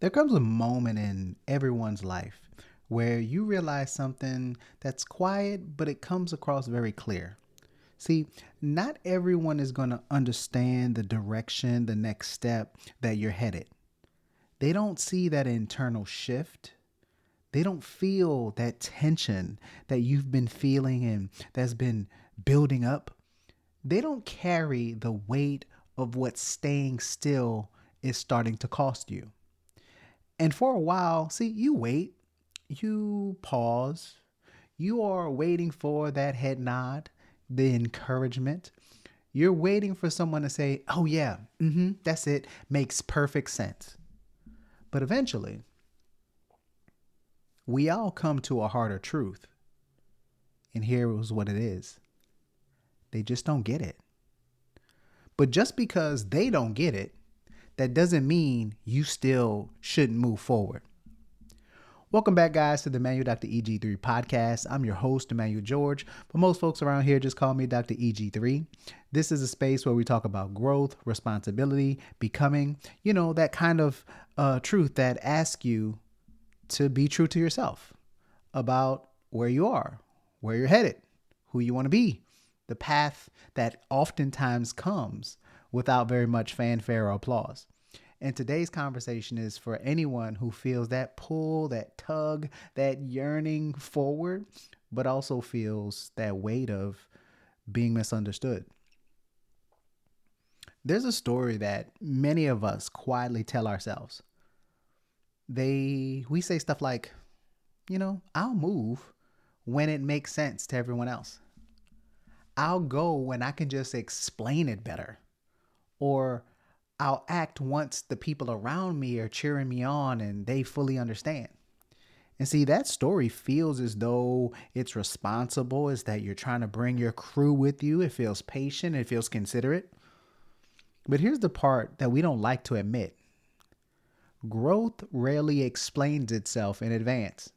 There comes a moment in everyone's life where you realize something that's quiet, but it comes across very clear. See, not everyone is going to understand the direction, the next step that you're headed. They don't see that internal shift. They don't feel that tension that you've been feeling and that's been building up. They don't carry the weight of what staying still is starting to cost you. And for a while, see, you wait, you pause, you are waiting for that head nod, the encouragement. You're waiting for someone to say, oh, yeah, that's it, makes perfect sense. But eventually, we all come to a harder truth. And here is what it is: they just don't get it. But just because they don't get it, that doesn't mean you still shouldn't move forward. Welcome back, guys, to the Emanuel Dr. EG3 podcast. I'm your host, Emanuel George, but most folks around here just call me Dr. EG3. This is a space where we talk about growth, responsibility, becoming, that kind of truth that asks you to be true to yourself about where you are, where you're headed, who you want to be, the path that oftentimes comes without very much fanfare or applause. And today's conversation is for anyone who feels that pull, that tug, that yearning forward, but also feels that weight of being misunderstood. There's a story that many of us quietly tell ourselves. We say stuff like, I'll move when it makes sense to everyone else. I'll go when I can just explain it better. Or I'll act once the people around me are cheering me on and they fully understand. And see, that story feels as though it's responsible, as that you're trying to bring your crew with you. It feels patient. It feels considerate. But here's the part that we don't like to admit. Growth rarely explains itself in advance.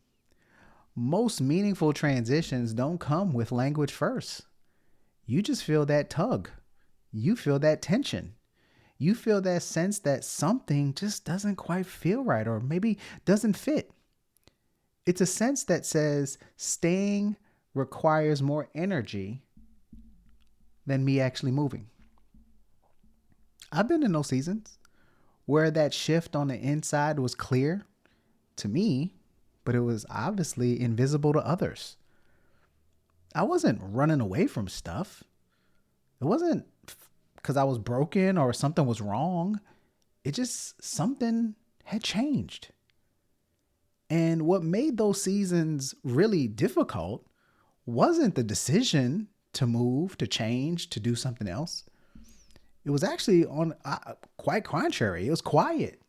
Most meaningful transitions don't come with language first. You just feel that tug. You feel that tension. You feel that sense that something just doesn't quite feel right or maybe doesn't fit. It's a sense that says staying requires more energy than me actually moving. I've been in those seasons where that shift on the inside was clear to me, but it was obviously invisible to others. I wasn't running away from stuff. It wasn't because I was broken or something was wrong. It just, something had changed. And what made those seasons really difficult wasn't the decision to move, to change, to do something else. It was actually quite contrary. It was quiet.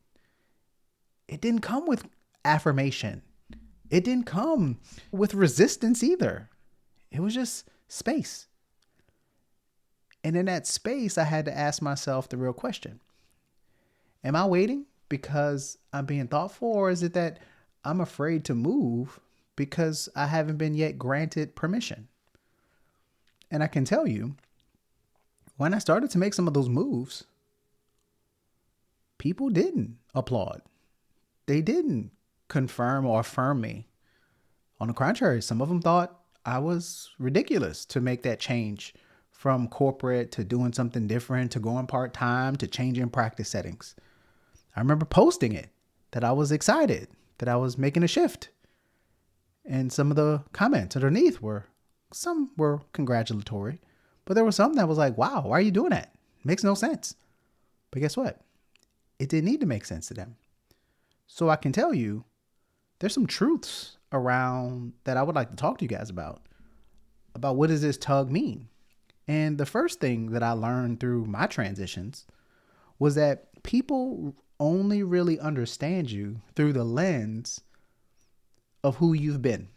It didn't come with affirmation. It didn't come with resistance either. It was just space. And in that space, I had to ask myself the real question. Am I waiting because I'm being thoughtful, or is it that I'm afraid to move because I haven't been yet granted permission? And I can tell you, when I started to make some of those moves, people didn't applaud. They didn't confirm or affirm me. On the contrary, some of them thought I was ridiculous to make that change from corporate to doing something different, to going part-time, to changing practice settings. I remember posting it, that I was excited, that I was making a shift. And some of the comments underneath some were congratulatory, but there were some that was like, wow, why are you doing that? Makes no sense. But guess what? It didn't need to make sense to them. So I can tell you, there's some truths around that I would like to talk to you guys about what does this tug mean? And the first thing that I learned through my transitions was that people only really understand you through the lens of who you've been.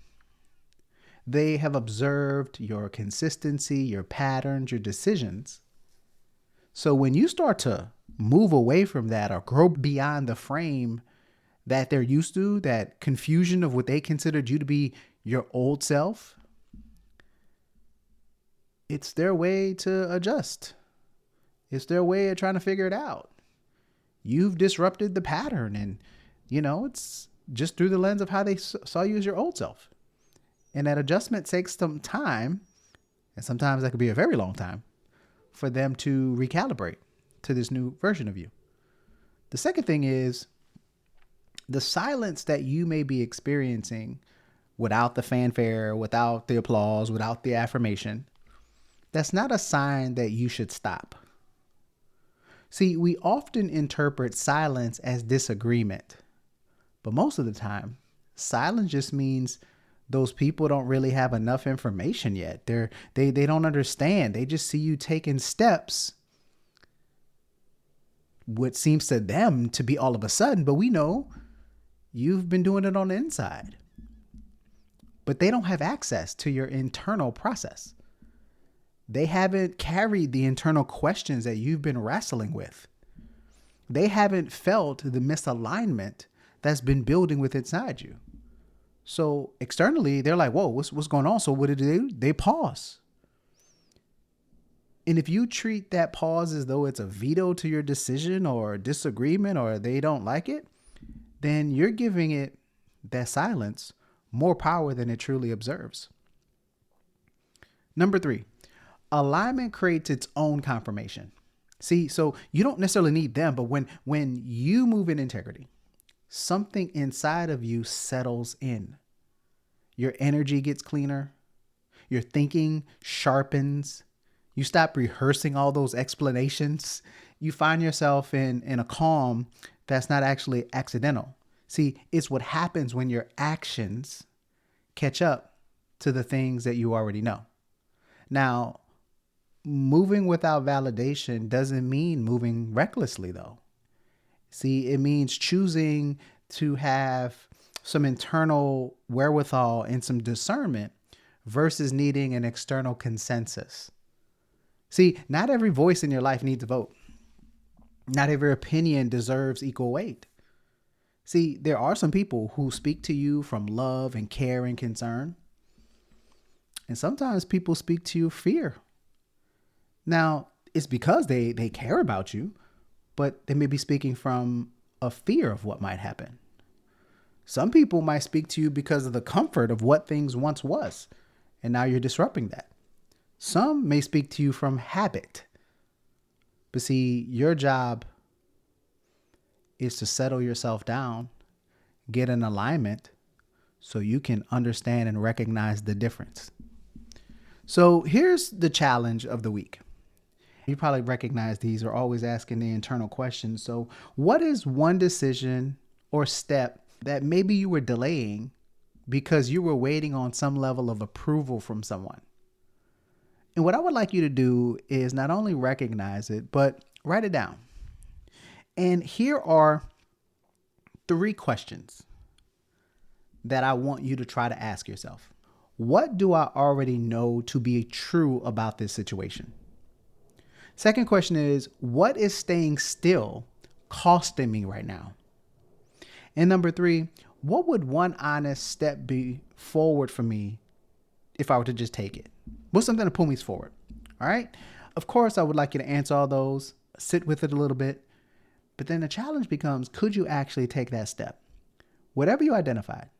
They have observed your consistency, your patterns, your decisions. So when you start to move away from that or grow beyond the frame that they're used to, that confusion of what they considered you to be your old self, it's their way to adjust. It's their way of trying to figure it out. You've disrupted the pattern and It's just through the lens of how they saw you as your old self. And that adjustment takes some time, and sometimes that could be a very long time, for them to recalibrate to this new version of you. The second thing is the silence that you may be experiencing without the fanfare, without the applause, without the affirmation. That's not a sign that you should stop. See, we often interpret silence as disagreement, but most of the time, silence just means those people don't really have enough information yet. They don't understand. They just see you taking steps, what seems to them to be all of a sudden, but we know you've been doing it on the inside. But they don't have access to your internal process. They haven't carried the internal questions that you've been wrestling with. They haven't felt the misalignment that's been building with inside you. So externally, they're like, whoa, what's going on? So what do they do? They pause. And if you treat that pause as though it's a veto to your decision or disagreement or they don't like it, then you're giving it, that silence, more power than it truly observes. Number 3, alignment creates its own confirmation. See, so you don't necessarily need them, but when you move in integrity, something inside of you settles in. Your energy gets cleaner. Your thinking sharpens. You stop rehearsing all those explanations. You find yourself in a calm that's not actually accidental. See, it's what happens when your actions catch up to the things that you already know. Now, moving without validation doesn't mean moving recklessly, though. See, it means choosing to have some internal wherewithal and some discernment versus needing an external consensus. See, not every voice in your life needs a vote. Not every opinion deserves equal weight. See, there are some people who speak to you from love and care and concern. And sometimes people speak to you fear. Now, it's because they care about you, but they may be speaking from a fear of what might happen. Some people might speak to you because of the comfort of what things once was, and now you're disrupting that. Some may speak to you from habit. But see, your job is to settle yourself down, get an alignment so you can understand and recognize the difference. So here's the challenge of the week. You probably recognize these are always asking the internal questions. So what is one decision or step that maybe you were delaying because you were waiting on some level of approval from someone? And what I would like you to do is not only recognize it, but write it down. And here are 3 questions that I want you to try to ask yourself. What do I already know to be true about this situation? Second question is, what is staying still costing me right now? And number 3, what would one honest step be forward for me if I were to just take it? What's something to pull me forward? All right. Of course, I would like you to answer all those, sit with it a little bit. But then the challenge becomes, could you actually take that step? Whatever you identified,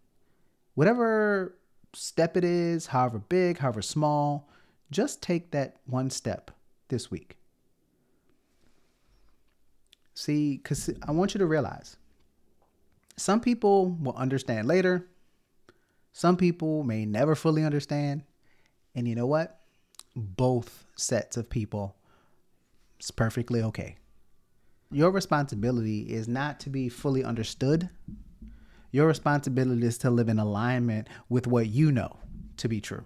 whatever step it is, however big, however small, just take that one step this week. See, because I want you to realize some people will understand later. Some people may never fully understand. And you know what? Both sets of people, it's perfectly okay. Your responsibility is not to be fully understood. Your responsibility is to live in alignment with what you know to be true.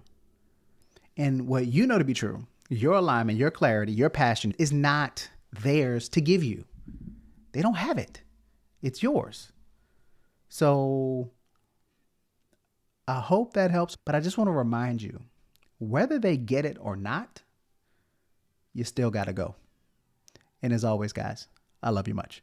And what you know to be true, your alignment, your clarity, your passion is not theirs to give you. They don't have it. It's yours. So I hope that helps, but I just want to remind you, whether they get it or not, you still got to go. And as always, guys, I love you much.